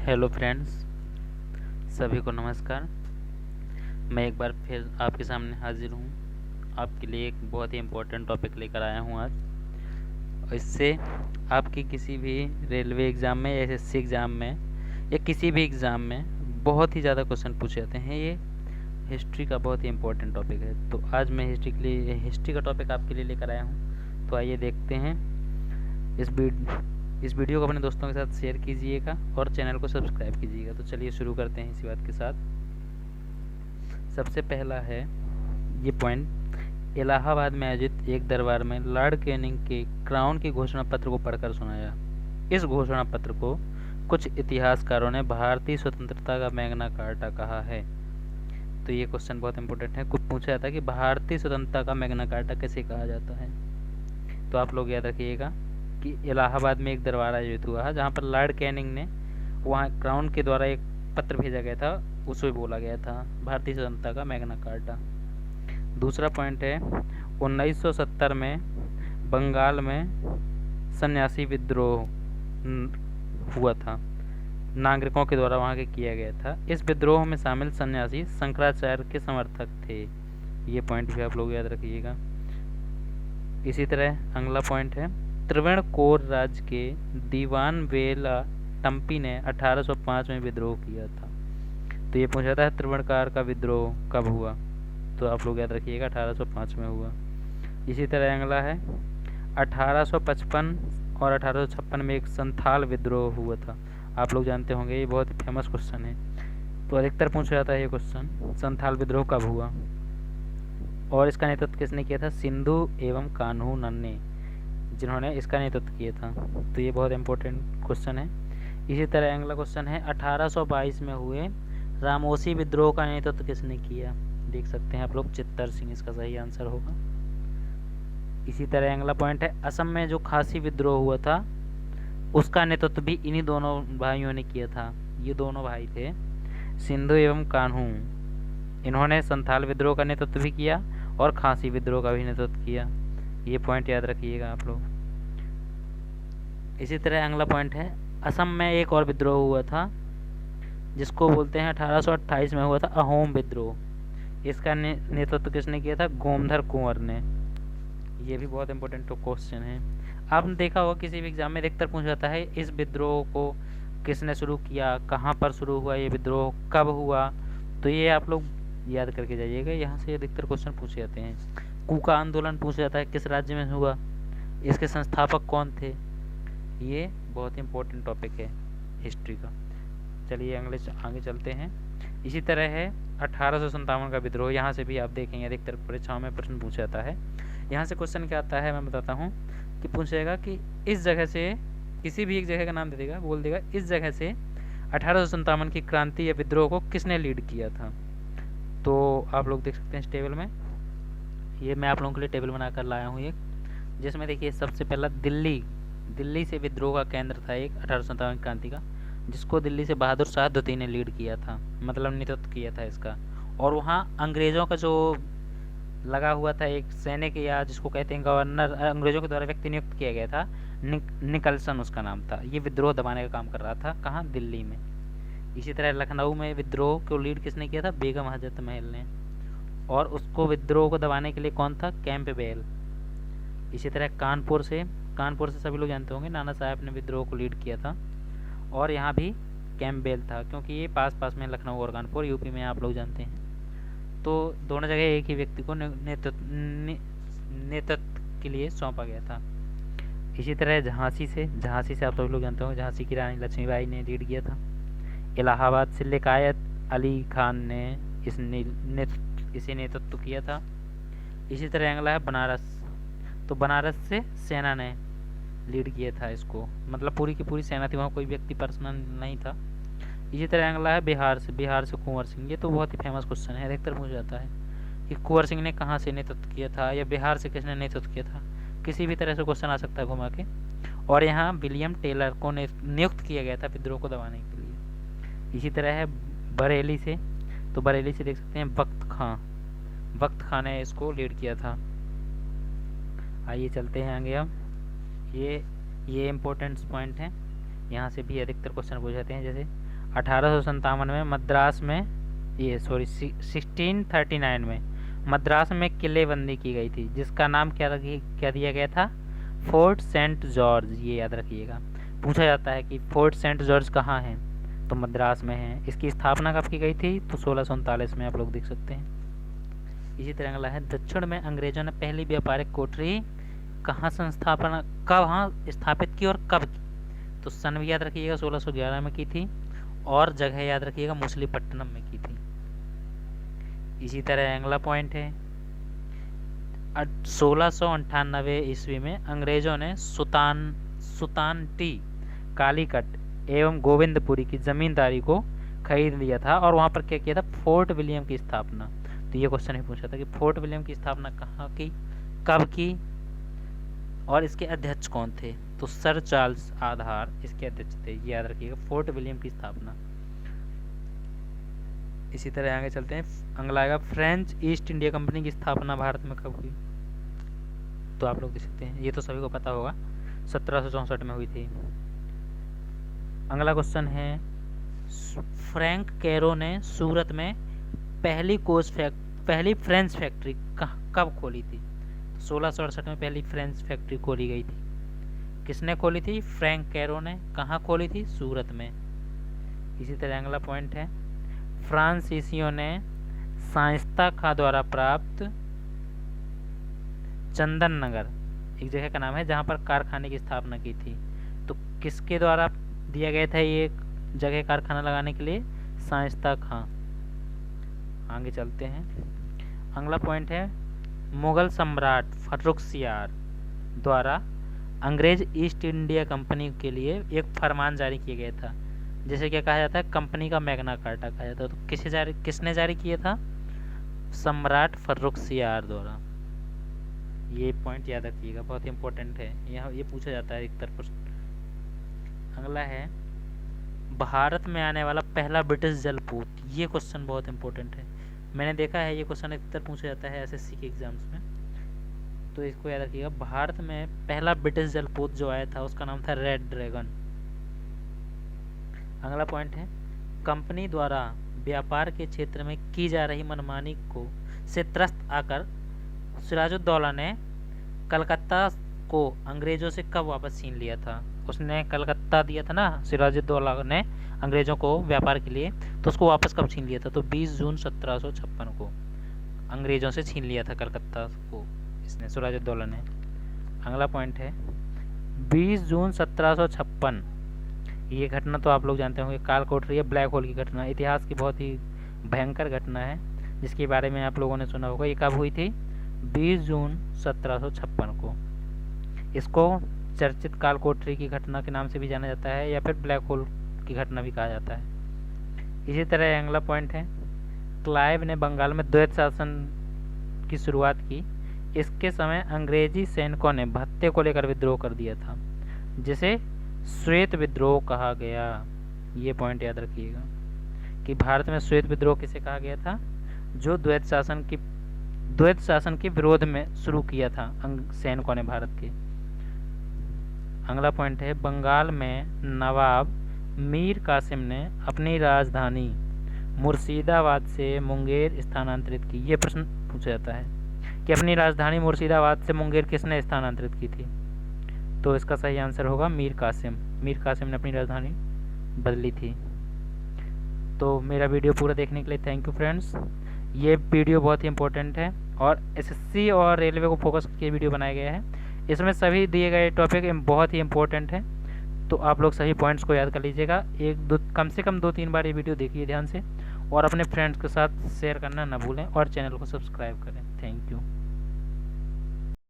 Hello friends, सभी को नमस्कार। मैं एक बार फिर आपके सामने हाजिर हूँ। आपके लिए एक बहुत ही इम्पोर्टेंट टॉपिक लेकर आया हूँ आज। और इससे आपकी किसी भी रेलवे एग्ज़ाम में या एसएससी एग्ज़ाम में या किसी भी एग्ज़ाम में बहुत ही ज़्यादा क्वेश्चन पूछे जाते हैं। ये हिस्ट्री का बहुत ही इम्पोर्टेंट टॉपिक है। तो आज मैं हिस्ट्री का टॉपिक आपके लिए लेकर आया हूँ। तो आइए देखते हैं। इस वीडियो को अपने दोस्तों के साथ शेयर कीजिएगा और चैनल को सब्सक्राइब कीजिएगा। तो चलिए शुरू करते हैं इसी बात के साथ। सबसे पहला है ये पॉइंट, इलाहाबाद में आयोजित एक दरबार में लॉर्ड कैनिंग के क्राउन के घोषणा पत्र को पढ़कर सुनाया। इस घोषणा पत्र को कुछ इतिहासकारों ने भारतीय स्वतंत्रता का मैग्ना कार्टा कहा है। तो ये क्वेश्चन बहुत इंपॉर्टेंट है। कुछ पूछा जाता है कि भारतीय स्वतंत्रता का मैग्ना कार्टा कैसे कहा जाता है। तो आप लोग याद रखिएगा कि इलाहाबाद में एक दरबार आयोजित हुआ है जहाँ पर लॉर्ड कैनिंग ने वहाँ क्राउन के द्वारा एक पत्र भेजा गया था, उसमें बोला गया था भारतीय स्वतंत्रता का मैग्ना कार्टा। दूसरा पॉइंट है 1970 में बंगाल में सन्यासी विद्रोह हुआ था, नागरिकों के द्वारा वहाँ के किया गया था। इस विद्रोह में शामिल सन्यासी शंकराचार्य के समर्थक थे। ये पॉइंट भी आप लोग याद रखिएगा। इसी तरह अगला पॉइंट है त्रिवेणकोर राज्य के दीवान वेला टम्पी ने 1805 में विद्रोह किया था। तो ये पूछा था त्रिवेणकार का विद्रोह कब हुआ। तो आप लोग याद रखिएगा 1805 में हुआ। इसी तरह अगला है 1855 और 1856 में एक संथाल विद्रोह हुआ था। आप लोग जानते होंगे, ये बहुत फेमस क्वेश्चन है। तो अधिकतर पूछा जाता है ये क्वेश्चन, संथाल विद्रोह कब हुआ और इसका नेतृत्व किसने किया था। सिंधु एवं कान्हू नन्ने, जिन्होंने इसका नेतृत्व किया था। तो ये बहुत इंपॉर्टेंट क्वेश्चन है। इसी तरह अगला क्वेश्चन है 1822 में हुए रामोसी विद्रोह का नेतृत्व किसने किया। देख सकते हैं आप लोग, चित्तर सिंह इसका सही आंसर होगा। इसी तरह अगला पॉइंट है असम में जो खासी विद्रोह हुआ था उसका नेतृत्व भी इन्हीं दोनों भाइयों ने किया था। ये दोनों भाई थे, सिंधु एवं कान्हू। इन्होंने संथाल विद्रोह का नेतृत्व भी किया और खासी विद्रोह का भी नेतृत्व किया। ये पॉइंट याद रखिएगा आप लोग। इसी तरह अगला पॉइंट है असम में एक और विद्रोह हुआ था जिसको बोलते हैं 1828 में हुआ था अहोम विद्रोह। इसका नेतृत्व किसने किया था। गोमधर कुंवर ने। ये भी बहुत इंपॉर्टेंट क्वेश्चन है। आपने देखा होगा किसी भी एग्जाम में अधिकतर पूछा जाता है इस विद्रोह को किसने शुरू किया, कहाँ पर शुरू हुआ, ये विद्रोह कब हुआ। तो ये आप लोग याद करके जाइएगा, यहाँ से अधिकतर क्वेश्चन पूछे जाते हैं। कूका आंदोलन पूछा जाता है किस राज्य में हुआ, इसके संस्थापक कौन थे। ये बहुत इंपॉर्टेंट टॉपिक है हिस्ट्री का। चलिए आगे चलते हैं। इसी तरह है 1857 का विद्रोह। यहाँ से भी आप देखेंगे अधिकतर परीक्षाओं में प्रश्न पूछा जाता है। यहाँ से क्वेश्चन क्या आता है मैं बताता हूँ कि पूछेगा कि इस जगह से, किसी भी एक जगह का नाम दे देगा, बोल देगा इस जगह से 1857 की क्रांति या विद्रोह को किसने लीड किया था। तो आप लोग देख सकते हैं इस टेबल में, ये मैं आप लोगों के लिए टेबल बनाकर लाया हूँ एक, जिसमें देखिए सबसे पहला दिल्ली से विद्रोह का केंद्र था एक 1857 क्रांति का, जिसको दिल्ली से बहादुर शाह द्वितीय ने लीड किया था, मतलब नेतृत्व किया था इसका। और वहाँ अंग्रेज़ों का जो लगा हुआ था एक सैनिक, या जिसको कहते हैं गवर्नर, अंग्रेज़ों के द्वारा व्यक्ति नियुक्त किया गया था, निकलसन उसका नाम था। ये विद्रोह दबाने का काम कर रहा था, कहाँ, दिल्ली में। इसी तरह लखनऊ में विद्रोह को लीड किसने किया था, बेगम हजरत महल ने। और उसको विद्रोह को दबाने के लिए कौन था, कैंपबेल। इसी तरह कानपुर से सभी लोग जानते होंगे, नाना साहब ने विद्रोह को लीड किया था। और यहाँ भी कैंपबेल था, क्योंकि ये पास में लखनऊ और कानपुर यूपी में आप लोग जानते हैं। तो दोनों जगह एक ही व्यक्ति को नेतृत्व के लिए सौंपा गया था। इसी तरह झांसी से आप सभी लोग जानते होंगे, झांसी की रानी लक्ष्मीबाई ने लीड किया था। इलाहाबाद से लियाकत अली खान ने इसे नेतृत्व किया था। इसी तरह अगला है बनारस। तो बनारस से सेना ने लीड किया था इसको, मतलब पूरी की पूरी सेना थी, वहाँ कोई व्यक्ति पर्सनल नहीं था। इसी तरह अगला है बिहार से कुंवर सिंह। ये तो बहुत ही फेमस क्वेश्चन है, अधिकतर पूछा जाता है कि कुंवर सिंह ने कहाँ से नेतृत्व किया था, या बिहार से किसने नेतृत्व किया था। किसी भी तरह से क्वेश्चन आ सकता है घुमा के। और यहाँ विलियम टेलर को नियुक्त किया गया था विद्रोह को दबाने के लिए। इसी तरह है बरेली से। तो बरेली से देख सकते हैं वक्त खां ने इसको लीड किया था। आइए चलते हैं आगे। अब ये इम्पोर्टेंट पॉइंट है, यहाँ से भी अधिकतर क्वेश्चन पूछ जाते हैं। जैसे 1857 में मद्रास में 1639 में मद्रास में किलेबंदी की गई थी, जिसका नाम क्या दिया गया था? Fort Saint George. ये याद रखिएगा। पूछा जाता है कि फोर्ट सेंट जॉर्ज कहाँ है, तो मद्रास में है। इसकी स्थापना कब की गई थी? तो 1639 में, आप लोग देख सकते हैं। इसी तरह अगला है, दक्षिण में अंग्रेजों ने पहली व्यापारिक कोठरी कहाँ स्थापित की और कब की? तो सन भी याद रखिएगा, 1611 में की थी, और जगह याद रखिएगा, मछलीपट्टनम में की थी। इसी तरह अगला पॉइंट है, 1698 ईस्वी में अंग्रेजों ने सुल्तानटी, कालीकट एवं गोविंदपुरी की जमींदारी को खरीद लिया था, और वहां पर क्या किया था? फोर्ट विलियम की स्थापना। तो ये क्वेश्चन ही पूछा था कि फोर्ट विलियम की स्थापना कहाँ की, कब की, और इसके अध्यक्ष कौन थे? तो सर चार्ल्स आधार इसके अध्यक्ष थे। ये याद रखिएगा, फोर्ट विलियम की स्थापना। इसी तरह आगे चलते हैं। अगला आएगा, फ्रेंच ईस्ट इंडिया कंपनी की स्थापना भारत में कब हुई? तो आप लोग देख सकते हैं, ये तो सभी को पता होगा, 1764 में हुई थी। अगला क्वेश्चन है, फ्रैंक कैरो ने सूरत में पहली फ्रेंच फैक्ट्री कब खोली थी? 1668 में पहली फ्रेंच फैक्ट्री खोली गई थी। किसने खोली थी? फ्रैंक कैरो ने। कहाँ खोली थी? सूरत में। इसी तरह अगला पॉइंट है, फ्रांसीसियों ने शाइस्ता खां द्वारा प्राप्त चंदन नगर, एक जगह का नाम है, जहाँ पर कारखाने की स्थापना की थी। तो किसके द्वारा दिया गया था ये जगह कारखाना लगाने के लिए? शाइस्ता खां। आगे चलते हैं। अगला पॉइंट है, मुगल सम्राट फर्रुखसियार द्वारा अंग्रेज ईस्ट इंडिया कंपनी के लिए एक फरमान जारी किया गया था, जैसे क्या कहा जाता है? कंपनी का मैग्ना कार्टा कहा जाता है। तो किसने जारी किया था? सम्राट फर्रुखसियार द्वारा। ये पॉइंट याद रखिएगा, बहुत ही इंपॉर्टेंट है, यहाँ ये पूछा जाता है अधिकतर प्रश्न। अगला है, भारत में आने वाला पहला ब्रिटिश जलपोत। ये क्वेश्चन बहुत इंपॉर्टेंट है, मैंने देखा है ये क्वेश्चन अधिकतर पूछा जाता है एसएससी के एग्जाम्स में, तो इसको याद रखिएगा। भारत में पहला ब्रिटिश जलपोत जो आया था उसका नाम था रेड ड्रैगन। अगला पॉइंट है, कंपनी द्वारा व्यापार के क्षेत्र में की जा रही मनमानी से त्रस्त आकर सिराजुद्दौला ने कलकत्ता को अंग्रेजों से कब वापस छीन लिया था? उसने कलकत्ता दिया था ना सिराजुद्दौला ने अंग्रेजों को व्यापार के लिए, तो उसको वापस कब छीन लिया था? तो 20 जून 1756 को अंग्रेजों से छीन लिया था कलकत्ता को इसने, सिराजुद्दौला ने। अगला पॉइंट है, 20 जून 1756, ये घटना तो आप लोग जानते होंगे, काल कोठरी ब्लैक होल की घटना, इतिहास की बहुत ही भयंकर घटना है, जिसके बारे में आप लोगों ने सुना होगा। ये कब हुई थी? 20 जून 1756 को। इसको चर्चित काल कोठरी की घटना के नाम से भी जाना जाता है, या फिर ब्लैक होल की घटना भी कहा जाता है। इसी तरह अगला पॉइंट है, क्लाइव ने बंगाल में द्वैत शासन की शुरुआत की। इसके समय अंग्रेजी सैनिकों ने भत्ते को लेकर विद्रोह कर दिया था, जिसे श्वेत विद्रोह कहा गया। ये पॉइंट याद रखिएगा कि भारत में श्वेत विद्रोह किसे कहा गया था? जो द्वैत शासन के विरोध में शुरू किया था सैनिकों ने भारत के। अगला पॉइंट है, बंगाल में नवाब मीर कासिम ने अपनी राजधानी मुर्शिदाबाद से मुंगेर स्थानांतरित की। ये प्रश्न पूछा जाता है कि अपनी राजधानी मुर्शिदाबाद से मुंगेर किसने स्थानांतरित की थी? तो इसका सही आंसर होगा मीर कासिम। मीर कासिम ने अपनी राजधानी बदली थी। तो मेरा वीडियो पूरा देखने के लिए थैंक यू फ्रेंड्स। ये वीडियो बहुत ही इंपॉर्टेंट है और एसएससी और रेलवे को फोकस करके वीडियो बनाया गया है। इसमें सभी दिए गए टॉपिक बहुत ही इंपॉर्टेंट है, तो आप लोग सभी पॉइंट्स को याद कर लीजिएगा। कम से कम 2-3 बार ये वीडियो देखिए ध्यान से, और अपने फ्रेंड्स के साथ शेयर करना ना भूलें, और चैनल को सब्सक्राइब करें। Thank you.